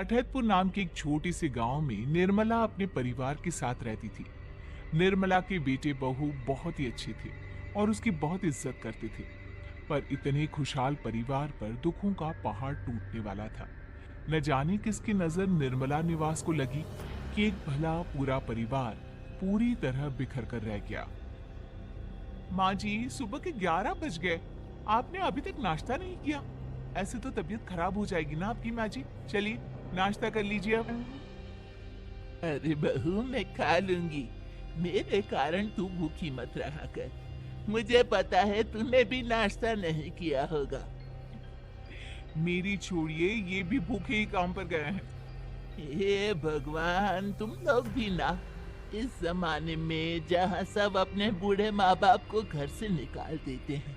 अठैतपुर नाम के एक छोटे से गांव में निर्मला अपने परिवार के साथ रहती थी। निर्मला के बेटे बहू बहुत ही अच्छे थे और उसकी बहुत इज्जत करते थे। पर इतने खुशहाल परिवार पर दुखों का पहाड़ टूटने वाला था। न जाने किसकी नजर निर्मला निवास को लगी कि एक भला पूरा परिवार पूरी तरह बिखर कर रह गया। माँ जी, सुबह के 11 बज गए, आपने अभी तक नाश्ता नहीं किया। ऐसे तो तबीयत खराब हो जाएगी ना आपकी। माँ जी, चलिए नाश्ता कर लीजिए अब। अरे बहू, मैं खा लूंगी। मेरे कारण तू भूखी मत रहा कर। मुझे पता है तूने भी नाश्ता नहीं किया होगा। मेरी छोड़िए, ये भी भूखे ही काम पर गए हैं। हे भगवान, तुम लोग भी ना, इस जमाने में जहाँ सब अपने बूढ़े माँ बाप को घर से निकाल देते हैं,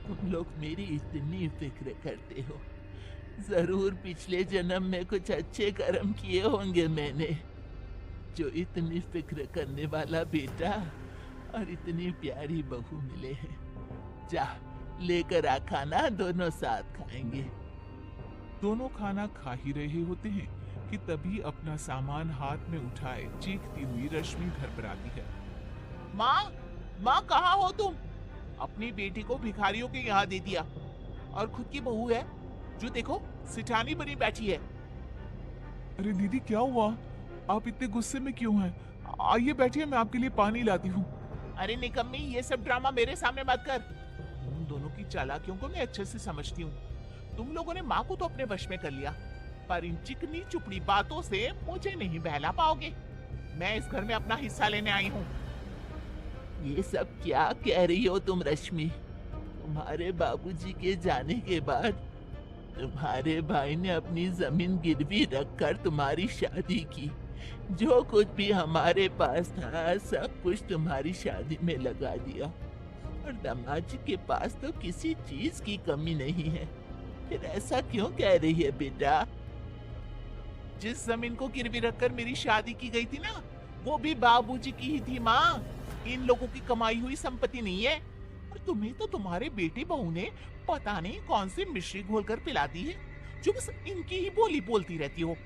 तुम लोग मेरी इतनी फिक्र करते हो। जरूर पिछले जन्म में कुछ अच्छे कर्म किए होंगे मैंने, जो इतनी फिक्र करने वाला बेटा और इतनी प्यारी बहू मिले हैं। जा, लेकर आ खाना, दोनों साथ खाएंगे। दोनों खाना खा ही रहे होते हैं कि तभी अपना सामान हाथ में उठाए चीखती हुई रश्मि घर पर आती है। माँ, माँ कहाँ हो तुम? अपनी बेटी को भिखारियों के यहाँ दे दिया और खुद की बहू है जो देखो सिठानी बनी बैठी है। अरे दीदी, क्या हुआ? आप इतने गुस्से में क्यों हैं? आइए बैठिए, मैं आपके लिए पानी लाती हूँ। अरे निकम्मी, ये सब ड्रामा मेरे सामने मत कर। तुम दोनों की चालाकियों को मैं अच्छे से समझती हूँ। तुम लोगों ने माँ को तो अपने वश में कर लिया, पर इन चिकनी चुपड़ी बातों से मुझे नहीं बहला पाओगे। मैं इस घर में अपना हिस्सा लेने आई हूँ। ये सब क्या कह रही हो तुम रश्मि? तुम्हारे बाबूजी के जाने के बाद तुम्हारे भाई ने अपनी जमीन गिरवी रखकर तुम्हारी शादी की। जो कुछ भी हमारे पास था सब कुछ तुम्हारी शादी में लगा दिया, और दामाद जी के पास तो किसी चीज की कमी नहीं है। फिर ऐसा क्यों कह रही है बेटा? जिस जमीन को गिरवी रखकर मेरी शादी की गई थी ना, वो भी बाबूजी की ही थी माँ। इन लोगों की कमाई हुई संपत्ति नहीं है। और तुम्हें तो तुम्हारे बेटे बहू ने पता नहीं कौन सी मिश्री घोलकर पिला दी है, जो बस इनकी ही बोली बोलती रहती हो।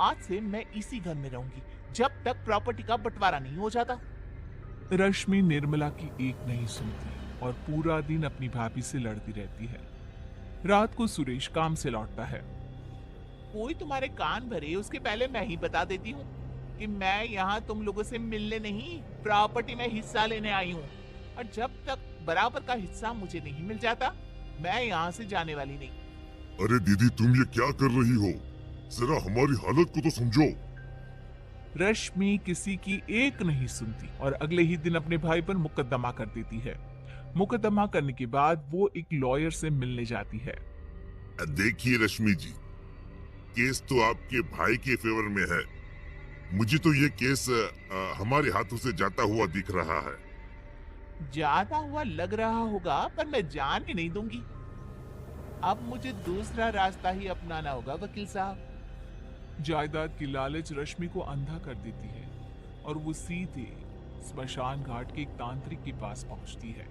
आज से मैं इसी घर में रहूंगी जब तक प्रॉपर्टी का बंटवारा नहीं हो जाता। रश्मि निर्मला की एक नहीं सुनती और पूरा दिन अपनी भाभी से लड़ती रहती है। रात को सुरेश काम से लौटता है। कोई तुम्हारे कान भरे उसके पहले मैं ही बता देती हूँ कि मैं यहाँ तुम लोगों से मिलने नहीं, प्रॉपर्टी में हिस्सा लेने आई हूँ। और जब तक बराबर का हिस्सा मुझे नहीं मिल जाता, मैं यहाँ से जाने वाली नहीं। अरे दीदी, तुम ये क्या कर रही हो? जरा हमारी हालत को तो समझो। रश्मि किसी की एक नहीं सुनती और अगले ही दिन अपने भाई पर मुकदमा कर देती है। मुकदमा करने के बाद वो एक लॉयर से मिलने जाती है। देखिए रश्मि जी, केस तो आपके भाई के फेवर में है। मुझे तो ये केस हमारे हाथों से जाता हुआ दिख रहा है। जाता हुआ लग रहा होगा, पर मैं जान ही नहीं दूंगी। अब मुझे दूसरा रास्ता ही अपनाना होगा वकील साहब। जायदाद की लालच रश्मि को अंधा कर देती है और वो सीधे स्मशान घाट के एक तांत्रिक के पास पहुंचती है।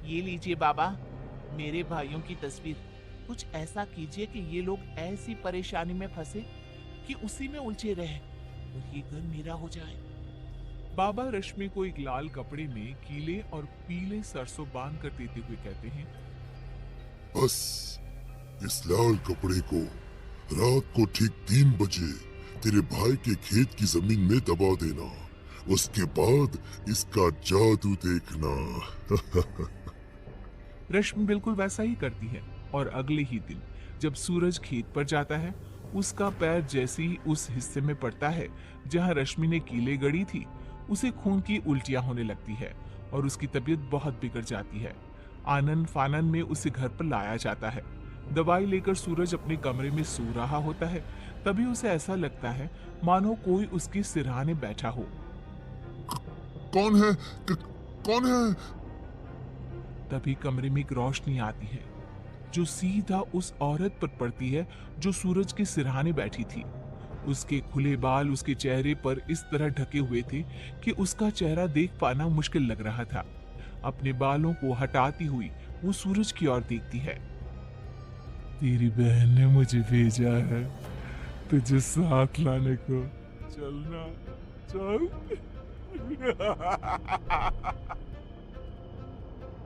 ये लीजिए बाबा, मेरे भाइयों की तस्वीर। कुछ ऐसा कीजिए कि ये लोग ऐसी परेशानी में फंसे कि उसी में उलझे रहे और ये घर मेरा हो जाए। बाबा रश्मि को एक लाल कपड़े में कीले और पीले सरसों बांध कर देते हुए कहते हैं, बस इस लाल कपड़े को रात को ठीक 3 बजे तेरे भाई के खेत की जमीन में दबा देना। उसके बाद इसका जादू देखना। रश्मि बिल्कुल वैसा ही करती है और अगले ही दिन जब सूरज खेत पर जाता है, उसका पैर जैसे ही उस हिस्से में पड़ता है जहां रश्मि ने कीले गड़ी थी, उसे खून की उल्टियां होने लगती है और उसकी तबीयत बहुत बिगड़ जाती है। आनन फानन में उसे घर पर लाया जाता है। दवाई लेकर सूरज अपने कमरे में सो रहा होता है, तभी उसे ऐसा लगता है मानो कोई उसके सिरहाने बैठा हो। कौन है? कौन है? तभी कमरे में एक रोशनी आती है जो सीधा उस औरत पर पड़ती है जो सूरज के सिरहाने बैठी थी। उसके खुले बाल उसके चेहरे पर इस तरह ढके हुए थे कि उसका चेहरा देख पाना मुश्किल लग रहा था। अपने बालों को हटाती हुई वो सूरज की ओर देखती है। तेरी बहन ने मुझे भेजा है। तुझे साथ लाने को। चलना, चल।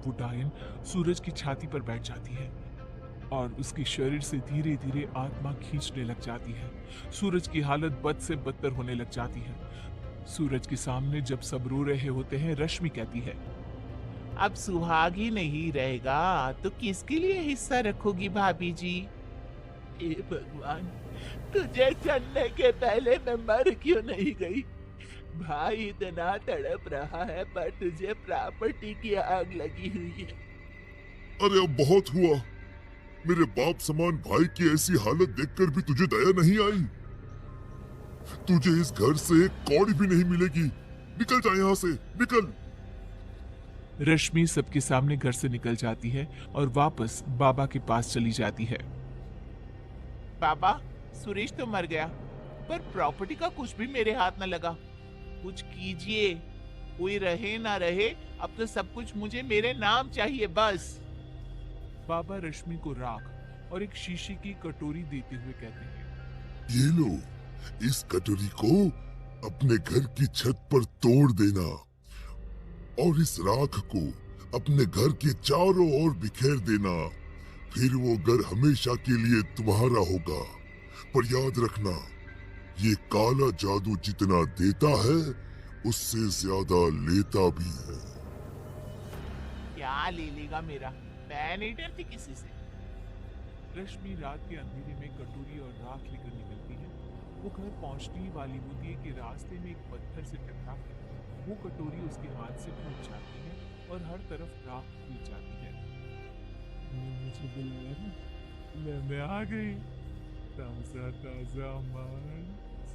वो डायन सूरज की छाती पर बैठ जाती है और उसके शरीर से धीरे धीरे आत्मा खींचने लग जाती है। सूरज की हालत बद से बदतर होने लग जाती है। सूरज के सामने जब सब रो रहे होते हैं, रश्मि कहती है, अब सुहाग ही नहीं रहेगा तो किसके लिए हिस्सा रखोगी भाभी जी? हे भगवान, तुझे चलने के पहले मैं मर क्यों नहीं गई? भाई इतना तड़प रहा है पर तुझे प्रॉपर्टी की आग लगी हुई है। अरे अब बहुत हुआ। मेरे बाप समान भाई की ऐसी हालत देखकर भी तुझे दया नहीं आई? तुझे इस घर से एक कौड़ी भी नहीं मिलेगी। निकल जा यहाँ से, निकल। रश्मि सबके सामने घर से निकल जाती है और वापस बाबा के पास चली जाती है। बाबा, सुरेश तो मर गया पर प्रॉपर्टी का कुछ भी मेरे हाथ न लगा। कुछ कीजिए, कोई रहे ना रहे, अब तो सब कुछ मुझे मेरे नाम चाहिए बस। बाबा रश्मि को राख और एक शीशे की कटोरी देते हुए कहते हैं, ये लो, इस कटोरी को अपने घर की छत पर तोड़ देना और इस राख को अपने घर के चारों ओर बिखेर देना। फिर वो घर हमेशा के लिए तुम्हारा होगा। पर याद रखना, ये काला जादू जितना देता है उससे ज्यादा लेता भी है। क्या ले लेगा मेरा? मैं नहीं डरती किसी से। रश्मि रात के अंधेरे में कटोरी और राख लेकर निकलती है। वो घर पहुंचने ही वाली होती है कि रास्ते में एक पत्थर से टकराकर वो कटोरी उसके हाथ से फूट जाती है और हर तरफ राख फूट जाती है। मुझे बुलाया ना, मैं आ गई। ताजा ताजा मांस।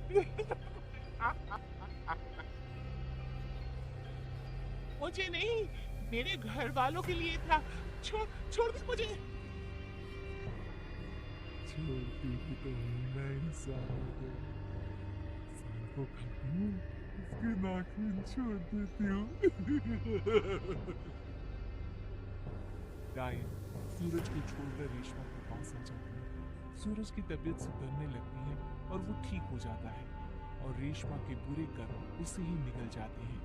मुझे नहीं, मेरे घर वालों के लिए था। छोड़ छोड़ दे मुझे। छोड़ती भी तो मैं इंसान हो गया। इंसान को खाती हूँ, उसके नाखून छोड़ देती हूँ। डायन सूरज को छोड़कर रेशमा के पास आ जाती है। सूरज की तबीयत सुधरने लगती है और वो ठीक हो जाता है और रेशमा के बुरे कर्म उससे ही निकल जाते हैं।